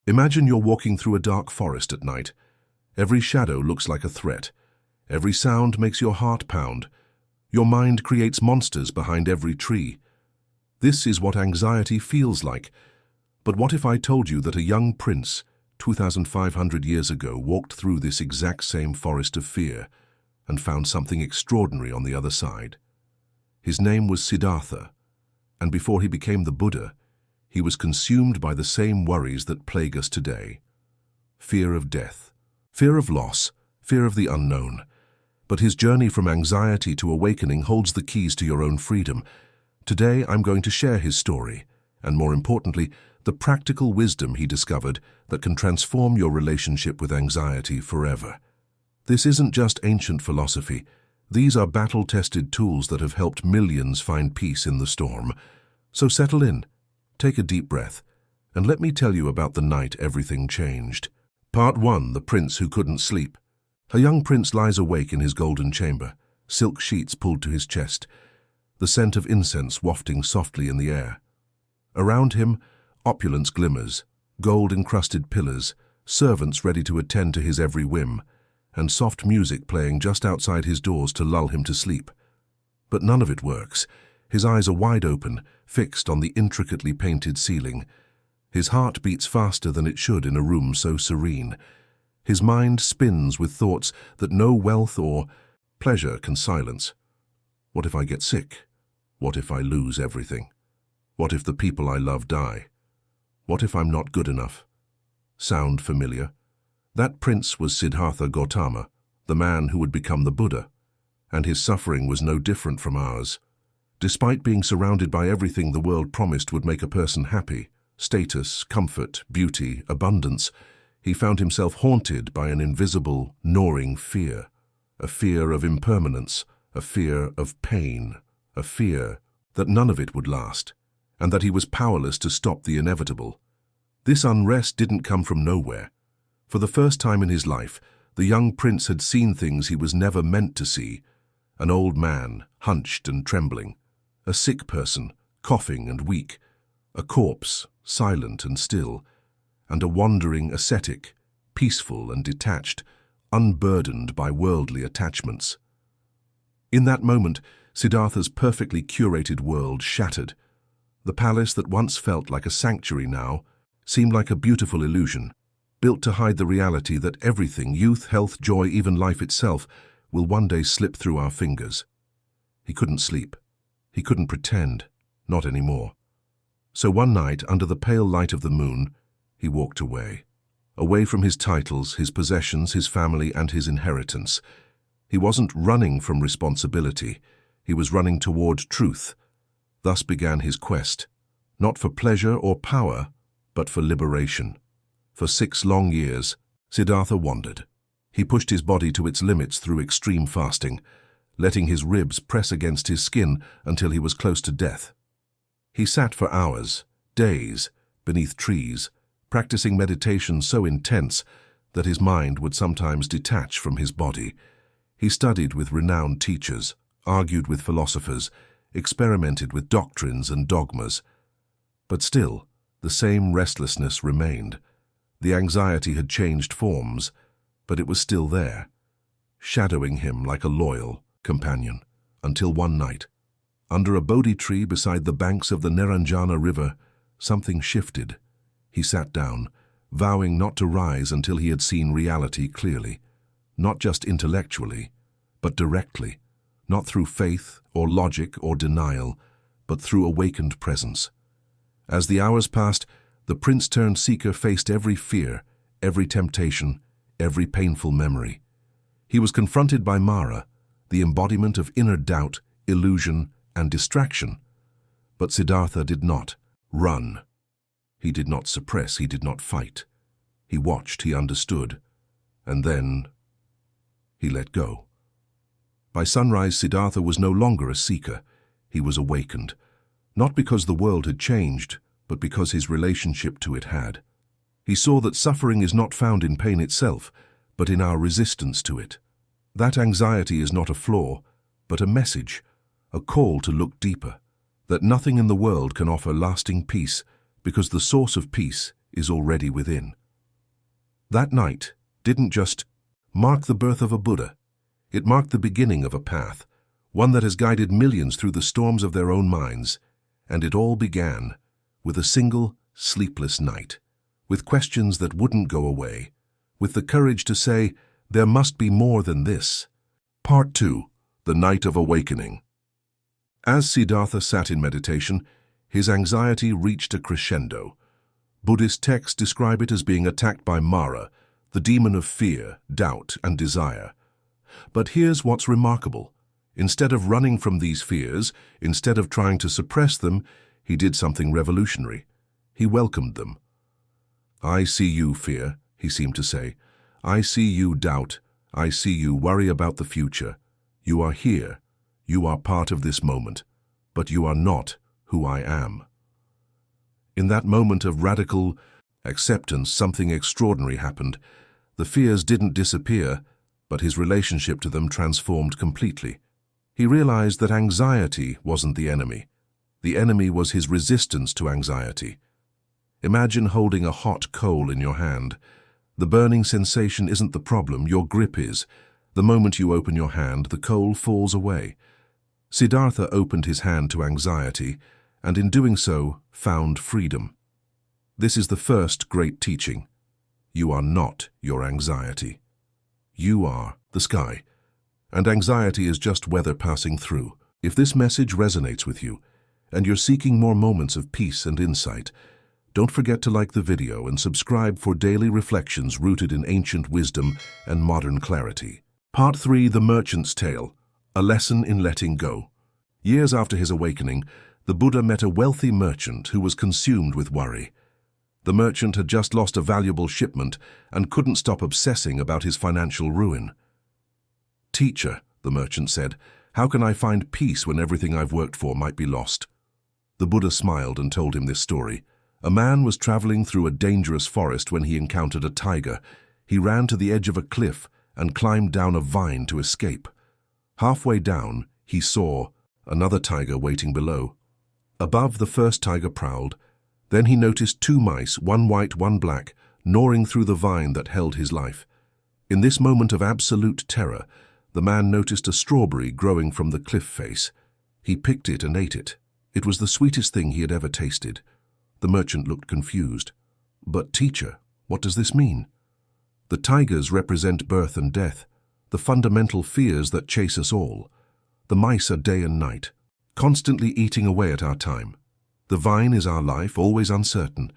Imagine you're walking through a dark forest at night. Every shadow looks like a threat. Every sound makes your heart pound. Your mind creates monsters behind every tree. This is what anxiety feels like. But what if I told you that a young prince, 2,500 years ago, walked through this exact same forest of fear and found something extraordinary on the other side? His name was Siddhartha, and before he became the Buddha, he was consumed by the same worries that plague us today. Fear of death, fear of loss, fear of the unknown. But his journey from anxiety to awakening holds the keys to your own freedom. Today I'm going to share his story, and more importantly, the practical wisdom he discovered that can transform your relationship with anxiety forever. This isn't just ancient philosophy. These are battle-tested tools that have helped millions find peace in the storm. So settle in, take a deep breath, and let me tell you about the night everything changed. Part 1. The Prince Who Couldn't Sleep. A young prince lies awake in his golden chamber, silk sheets pulled to his chest, the scent of incense wafting softly in the air. Around him, opulence glimmers, gold-encrusted pillars, servants ready to attend to his every whim, and soft music playing just outside his doors to lull him to sleep. But none of it works. His eyes are wide open, fixed on the intricately painted ceiling. His heart beats faster than it should in a room so serene. His mind spins with thoughts that no wealth or pleasure can silence. What if I get sick? What if I lose everything? What if the people I love die? What if I'm not good enough? Sound familiar? That prince was Siddhartha Gautama, the man who would become the Buddha, and his suffering was no different from ours. Despite being surrounded by everything the world promised would make a person happy, status, comfort, beauty, abundance, he found himself haunted by an invisible, gnawing fear, a fear of impermanence, a fear of pain, a fear that none of it would last, and that he was powerless to stop the inevitable. This unrest didn't come from nowhere. For the first time in his life, the young prince had seen things he was never meant to see. An old man, hunched and trembling, a sick person, coughing and weak, a corpse, silent and still, and a wandering ascetic, peaceful and detached, unburdened by worldly attachments. In that moment, Siddhartha's perfectly curated world shattered. The palace that once felt like a sanctuary now seemed like a beautiful illusion, built to hide the reality that everything, youth, health, joy, even life itself, will one day slip through our fingers. He couldn't sleep. He couldn't pretend, not anymore. So one night, under the pale light of the moon, he walked away from his titles, his possessions, his family, and his inheritance. He wasn't running from responsibility. He was running toward truth. Thus began his quest, not for pleasure or power, but for liberation. For 6 long years, Siddhartha wandered. He pushed his body to its limits through extreme fasting, letting his ribs press against his skin until he was close to death. He sat for hours, days, beneath trees, practicing meditation so intense that his mind would sometimes detach from his body. He studied with renowned teachers, argued with philosophers, experimented with doctrines and dogmas. But still, the same restlessness remained. The anxiety had changed forms, but it was still there, shadowing him like a loyal companion, until one night, under a Bodhi tree beside the banks of the Neranjana River, something shifted. He sat down, vowing not to rise until he had seen reality clearly, not just intellectually, but directly, not through faith or logic or denial, but through awakened presence. As the hours passed, the prince-turned-seeker faced every fear, every temptation, every painful memory. He was confronted by Mara, the embodiment of inner doubt, illusion, and distraction. But Siddhartha did not run. He did not suppress, he did not fight. He watched, he understood, and then he let go. By sunrise, Siddhartha was no longer a seeker. He was awakened, not because the world had changed, but because his relationship to it had. He saw that suffering is not found in pain itself, but in our resistance to it. That anxiety is not a flaw, but a message, a call to look deeper, that nothing in the world can offer lasting peace, because the source of peace is already within. That night didn't just mark the birth of a Buddha. It marked the beginning of a path, one that has guided millions through the storms of their own minds. And it all began with a single sleepless night, with questions that wouldn't go away, with the courage to say, there must be more than this. Part 2. The Night of Awakening. As Siddhartha sat in meditation, his anxiety reached a crescendo. Buddhist texts describe it as being attacked by Mara, the demon of fear, doubt, and desire. But here's what's remarkable. Instead of running from these fears, instead of trying to suppress them, he did something revolutionary. He welcomed them. I see you, fear, he seemed to say. I see you, doubt. I see you, worry about the future. You are here. You are part of this moment. But you are not who I am. In that moment of radical acceptance, something extraordinary happened. The fears didn't disappear, but his relationship to them transformed completely. He realized that anxiety wasn't the enemy. The enemy was his resistance to anxiety. Imagine holding a hot coal in your hand. The burning sensation isn't the problem, your grip is. The moment you open your hand, the coal falls away. Siddhartha opened his hand to anxiety, and in doing so, found freedom. This is the first great teaching. You are not your anxiety. You are the sky. And anxiety is just weather passing through. If this message resonates with you, and you're seeking more moments of peace and insight, don't forget to like the video and subscribe for daily reflections rooted in ancient wisdom and modern clarity. Part 3. The Merchant's Tale. A Lesson in Letting Go. Years after his awakening, the Buddha met a wealthy merchant who was consumed with worry. The merchant had just lost a valuable shipment and couldn't stop obsessing about his financial ruin. Teacher, the merchant said, how can I find peace when everything I've worked for might be lost? The Buddha smiled and told him this story. A man was traveling through a dangerous forest when he encountered a tiger. He ran to the edge of a cliff and climbed down a vine to escape. Halfway down, he saw another tiger waiting below. Above, the first tiger prowled. Then he noticed 2 mice, one white, one black, gnawing through the vine that held his life. In this moment of absolute terror, the man noticed a strawberry growing from the cliff face. He picked it and ate it. It was the sweetest thing he had ever tasted. The merchant looked confused. But teacher, what does this mean? The tigers represent birth and death, the fundamental fears that chase us all. The mice are day and night, constantly eating away at our time. The vine is our life, always uncertain.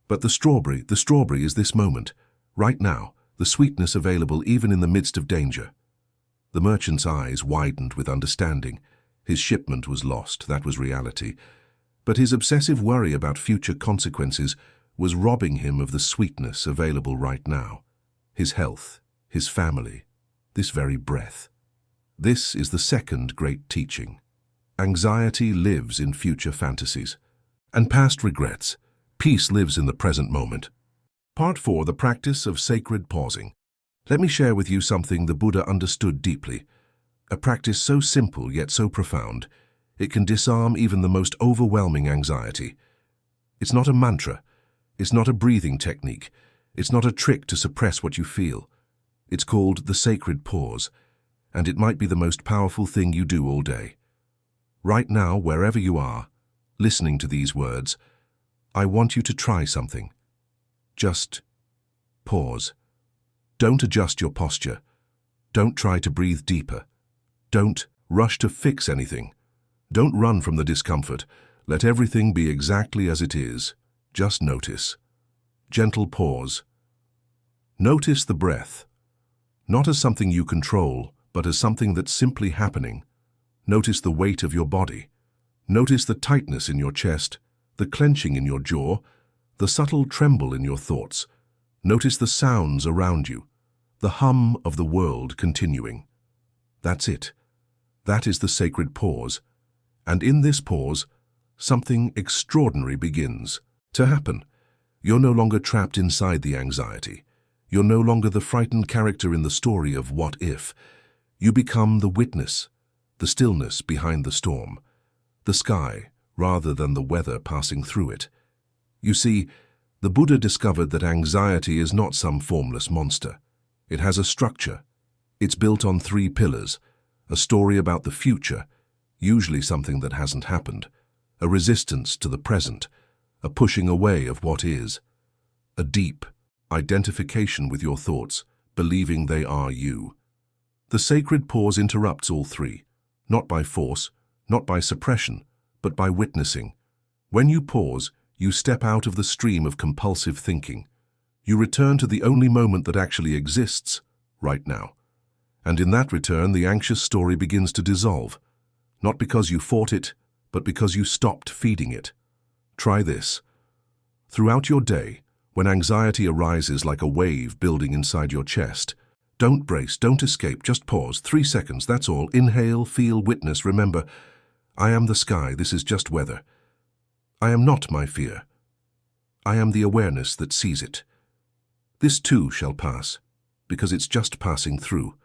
But the strawberry is this moment, right now, the sweetness available even in the midst of danger. The merchant's eyes widened with understanding. His shipment was lost, that was reality. But his obsessive worry about future consequences was robbing him of the sweetness available right now. His health, his family, this very breath. This is the second great teaching. Anxiety lives in future fantasies and past regrets. Peace lives in the present moment. Part 4. The Practice of Sacred Pausing. Let me share with you something the Buddha understood deeply. A practice so simple yet so profound, it can disarm even the most overwhelming anxiety. It's not a mantra. It's not a breathing technique. It's not a trick to suppress what you feel. It's called the sacred pause, and it might be the most powerful thing you do all day. Right now, wherever you are, listening to these words, I want you to try something. Just pause. Don't adjust your posture. Don't try to breathe deeper. Don't rush to fix anything. Don't run from the discomfort. Let everything be exactly as it is. Just notice. Gentle pause. Notice the breath, not as something you control, but as something that's simply happening. Notice the weight of your body. Notice the tightness in your chest, the clenching in your jaw, the subtle tremble in your thoughts. Notice the sounds around you, the hum of the world continuing. That's it. That is the sacred pause. And in this pause, something extraordinary begins to happen. You're no longer trapped inside the anxiety. You're no longer the frightened character in the story of what if. You become the witness, the stillness behind the storm, the sky rather than the weather passing through it. You see, The Buddha discovered that anxiety is not some formless monster. It has a structure. It's built on 3 pillars: a story about the future, usually something that hasn't happened, a resistance to the present, a pushing away of what is, a deep identification with your thoughts, believing they are you. The sacred pause interrupts all 3, not by force, not by suppression, but by witnessing. When you pause, you step out of the stream of compulsive thinking. You return to the only moment that actually exists, right now. And in that return, the anxious story begins to dissolve, not because you fought it, but because you stopped feeding it. Try this. Throughout your day, when anxiety arises like a wave building inside your chest, don't brace, don't escape, just pause. 3 seconds, that's all. Inhale, feel, witness. Remember, I am the sky, this is just weather. I am not my fear. I am the awareness that sees it. This too shall pass, because it's just passing through.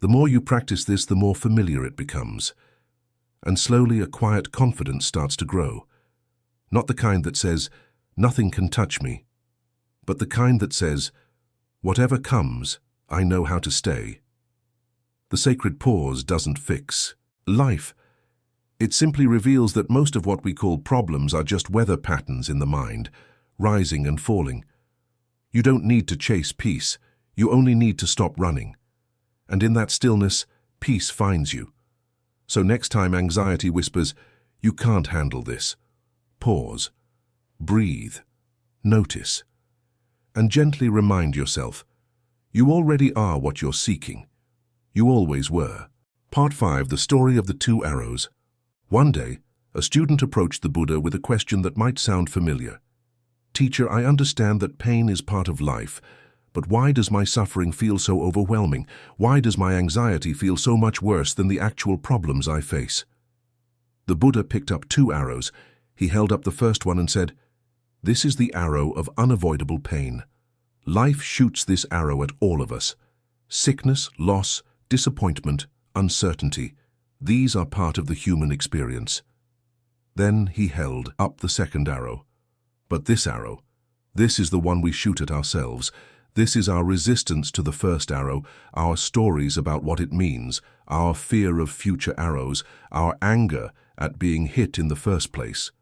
The more you practice this, the more familiar it becomes. And slowly a quiet confidence starts to grow. Not the kind that says, nothing can touch me, but the kind that says, whatever comes, I know how to stay. The sacred pause doesn't fix life. It simply reveals that most of what we call problems are just weather patterns in the mind, rising and falling. You don't need to chase peace, you only need to stop running. And in that stillness, peace finds you. So next time anxiety whispers, you can't handle this, pause, breathe, notice, and gently remind yourself, you already are what you're seeking. You always were. Part 5, the story of the 2 arrows. One day, a student approached the Buddha with a question that might sound familiar. Teacher, I understand that pain is part of life, but why does my suffering feel so overwhelming? Why does my anxiety feel so much worse than the actual problems I face? The Buddha picked up 2 arrows. He held up the first one and said, this is the arrow of unavoidable pain. Life shoots this arrow at all of us. Sickness, loss, disappointment, uncertainty. These are part of the human experience. Then he held up the second arrow. But this arrow, this is the one we shoot at ourselves. This is our resistance to the first arrow, our stories about what it means, our fear of future arrows, our anger at being hit in the first place.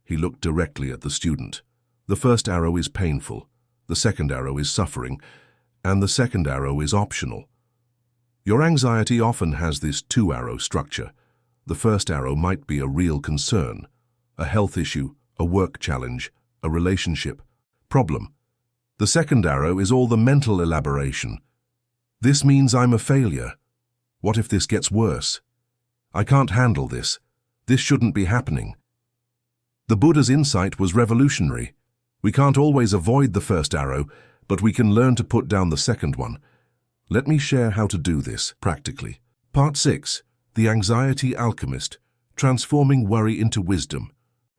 He looked directly at the student. The first arrow is painful, the second arrow is suffering, and the second arrow is optional. Your anxiety often has this 2-arrow structure. The first arrow might be a real concern, a health issue, a work challenge, a relationship problem. The second arrow is all the mental elaboration. This means I'm a failure. What if this gets worse? I can't handle this. This shouldn't be happening. The Buddha's insight was revolutionary. We can't always avoid the first arrow, but we can learn to put down the second one. Let me share how to do this practically. Part 6, The Anxiety Alchemist, Transforming Worry into Wisdom.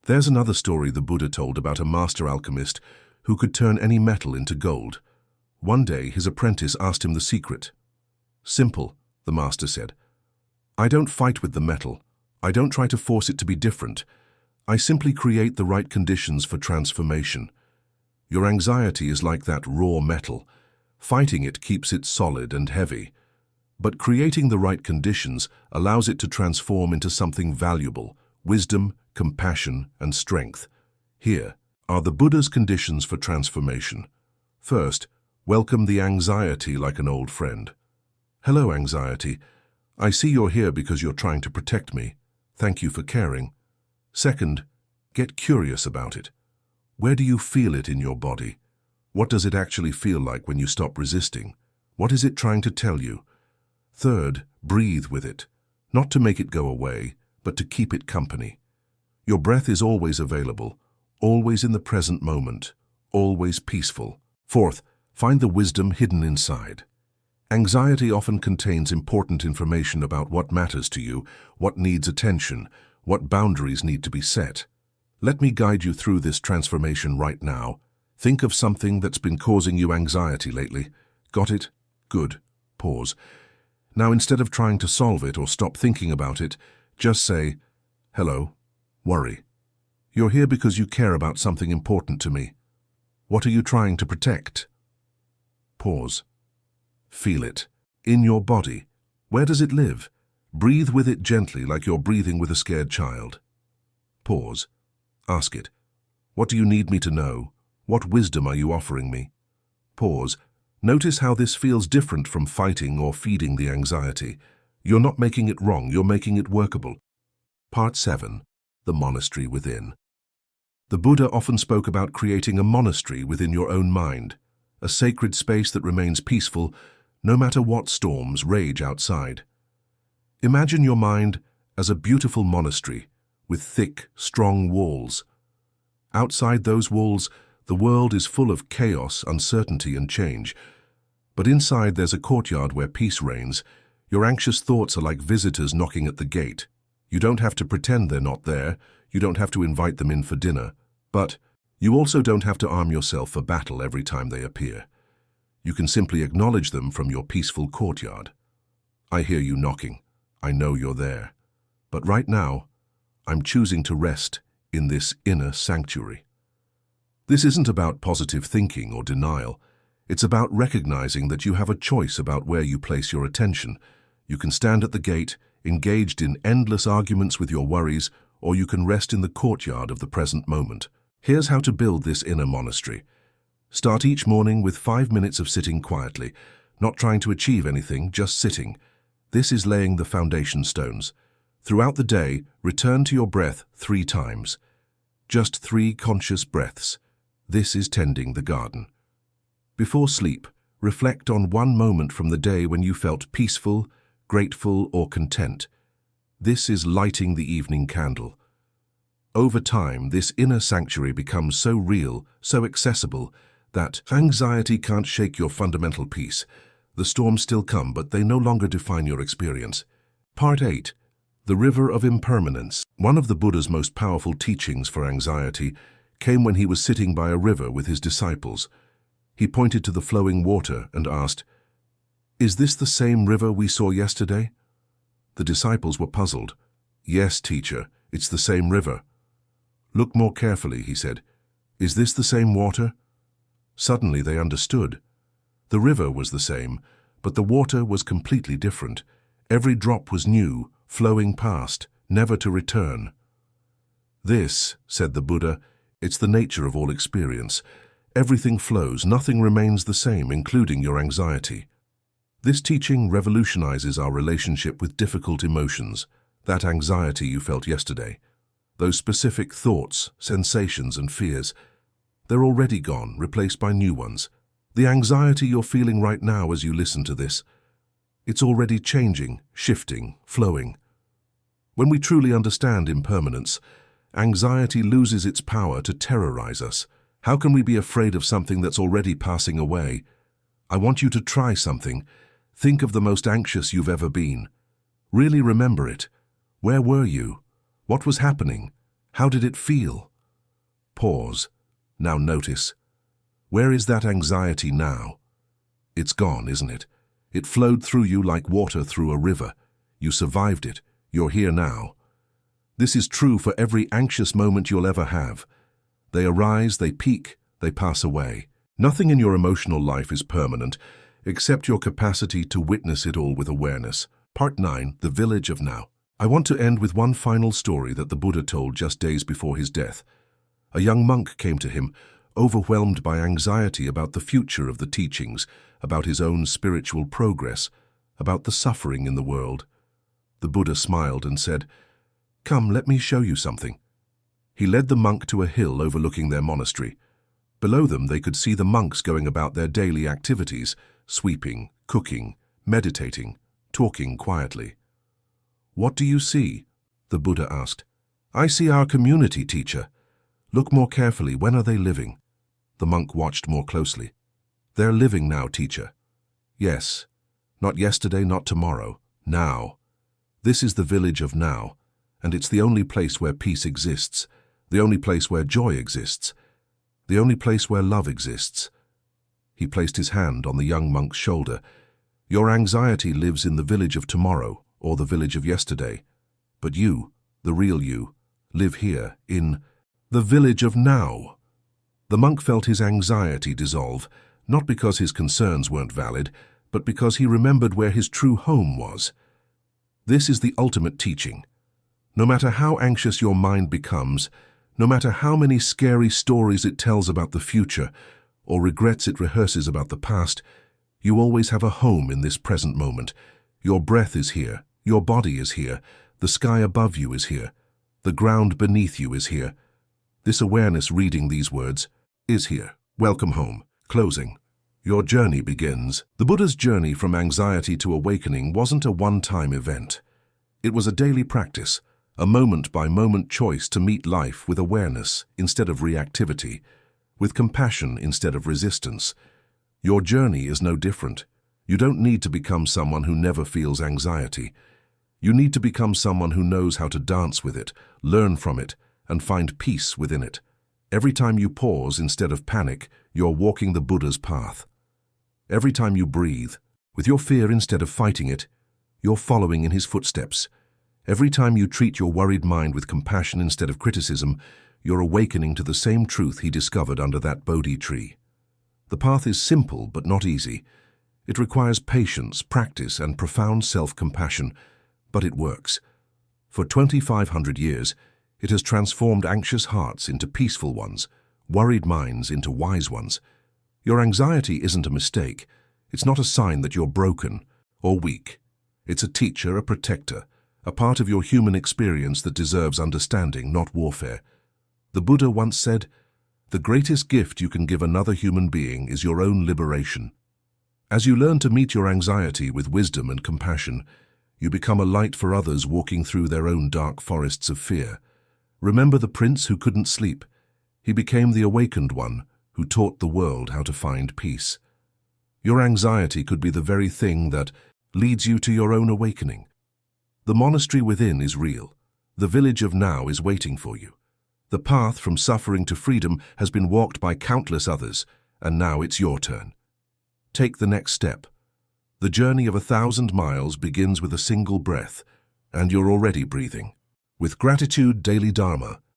There's another story the Buddha told about a master alchemist who could turn any metal into gold. One day, his apprentice asked him the secret. Simple, the master said. I don't fight with the metal. I don't try to force it to be different. I simply create the right conditions for transformation. Your anxiety is like that raw metal. Fighting it keeps it solid and heavy. But creating the right conditions allows it to transform into something valuable, wisdom, compassion, and strength. Here are the Buddha's conditions for transformation. First, welcome the anxiety like an old friend. Hello, anxiety. I see you're here because you're trying to protect me. Thank you for caring. Second, get curious about it. Where do you feel it in your body? What does it actually feel like when you stop resisting? What is it trying to tell you? Third, breathe with it. Not to make it go away, but to keep it company. Your breath is always available, always in the present moment, always peaceful. Fourth, find the wisdom hidden inside. Anxiety often contains important information about what matters to you, what needs attention, what boundaries need to be set. Let me guide you through this transformation right now. Think of something that's been causing you anxiety lately. Got it? Good. Pause. Now, instead of trying to solve it or stop thinking about it, just say, hello, worry. You're here because you care about something important to me. What are you trying to protect? Pause. Feel it. In your body. Where does it live? Breathe with it gently like you're breathing with a scared child. Pause. Ask it. What do you need me to know? What wisdom are you offering me? Pause. Notice how this feels different from fighting or feeding the anxiety. You're not making it wrong, you're making it workable. Part 7. The Monastery Within. The Buddha often spoke about creating a monastery within your own mind, a sacred space that remains peaceful no matter what storms rage outside. Imagine your mind as a beautiful monastery with thick, strong walls. Outside those walls, the world is full of chaos, uncertainty, and change. But inside there's a courtyard where peace reigns. Your anxious thoughts are like visitors knocking at the gate. You don't have to pretend they're not there. You don't have to invite them in for dinner. But you also don't have to arm yourself for battle every time they appear. You can simply acknowledge them from your peaceful courtyard. I hear you knocking. I know you're there. But right now, I'm choosing to rest in this inner sanctuary. This isn't about positive thinking or denial. It's about recognizing that you have a choice about where you place your attention. You can stand at the gate, engaged in endless arguments with your worries, or you can rest in the courtyard of the present moment. Here's how to build this inner monastery. Start each morning with 5 minutes of sitting quietly, not trying to achieve anything, just sitting. This is laying the foundation stones. Throughout the day, return to your breath 3 times. Just 3 conscious breaths. This is tending the garden. Before sleep, reflect on one moment from the day when you felt peaceful, grateful, or content. This is lighting the evening candle. Over time, this inner sanctuary becomes so real, so accessible, that anxiety can't shake your fundamental peace. The storms still come, but they no longer define your experience. Part 8. The River of Impermanence. One of the Buddha's most powerful teachings for anxiety came when he was sitting by a river with his disciples. He pointed to the flowing water and asked, "Is this the same river we saw yesterday?" The disciples were puzzled. "Yes, teacher, it's the same river." "Look more carefully," he said. "Is this the same water?" Suddenly they understood. The river was the same, but the water was completely different. Every drop was new, flowing past, never to return. "This," said the Buddha, "it's the nature of all experience. Everything flows, nothing remains the same, including your anxiety." This teaching revolutionizes our relationship with difficult emotions, that anxiety you felt yesterday. Those specific thoughts, sensations, and fears, they're already gone, replaced by new ones. The anxiety you're feeling right now as you listen to this, it's already changing, shifting, flowing. When we truly understand impermanence, anxiety loses its power to terrorize us. How can we be afraid of something that's already passing away? I want you to try something. Think of the most anxious you've ever been. Really remember it. Where were you? What was happening? How did it feel? Pause. Now notice. Where is that anxiety now? It's gone, isn't it? It flowed through you like water through a river. You survived it. You're here now. This is true for every anxious moment you'll ever have. They arise, they peak, they pass away. Nothing in your emotional life is permanent, except your capacity to witness it all with awareness. Part 9. The Village of Now. I want to end with one final story that the Buddha told just days before his death. A young monk came to him, overwhelmed by anxiety about the future of the teachings, about his own spiritual progress, about the suffering in the world. The Buddha smiled and said, "Come, let me show you something." He led the monk to a hill overlooking their monastery. Below them they could see the monks going about their daily activities, sweeping, cooking, meditating, talking quietly. "What do you see?" the Buddha asked. "I see our community, teacher." "Look more carefully. When are they living?" The monk watched more closely. "They're living now, teacher." "Yes. Not yesterday, not tomorrow. Now. This is the village of now, and it's the only place where peace exists, the only place where joy exists, the only place where love exists." He placed his hand on the young monk's shoulder. "Your anxiety lives in the village of tomorrow or the village of yesterday, but you, the real you, live here in the village of now." The monk felt his anxiety dissolve, not because his concerns weren't valid, but because he remembered where his true home was. This is the ultimate teaching. No matter how anxious your mind becomes, no matter how many scary stories it tells about the future, or regrets it rehearses about the past, you always have a home in this present moment. Your breath is here, your body is here, the sky above you is here, the ground beneath you is here. This awareness reading these words is here. Welcome home. Closing. Your journey begins. The Buddha's journey from anxiety to awakening wasn't a one-time event. It was a daily practice, a moment-by-moment choice to meet life with awareness instead of reactivity, with compassion instead of resistance. Your journey is no different. You don't need to become someone who never feels anxiety. You need to become someone who knows how to dance with it, learn from it, and find peace within it. Every time you pause instead of panic, you're walking the Buddha's path. Every time you breathe, with your fear instead of fighting it, you're following in his footsteps. Every time you treat your worried mind with compassion instead of criticism, you're awakening to the same truth he discovered under that Bodhi tree. The path is simple but not easy. It requires patience, practice, and profound self-compassion, but it works. For 2,500 years, it has transformed anxious hearts into peaceful ones, worried minds into wise ones. Your anxiety isn't a mistake. It's not a sign that you're broken or weak. It's a teacher, a protector, a part of your human experience that deserves understanding, not warfare. The Buddha once said, "The greatest gift you can give another human being is your own liberation." As you learn to meet your anxiety with wisdom and compassion, you become a light for others walking through their own dark forests of fear. Remember the prince who couldn't sleep. He became the awakened one who taught the world how to find peace. Your anxiety could be the very thing that leads you to your own awakening. The monastery within is real. The village of now is waiting for you. The path from suffering to freedom has been walked by countless others, and now it's your turn. Take the next step. The journey of 1,000 miles begins with a single breath, and you're already breathing. With gratitude, daily Dharma.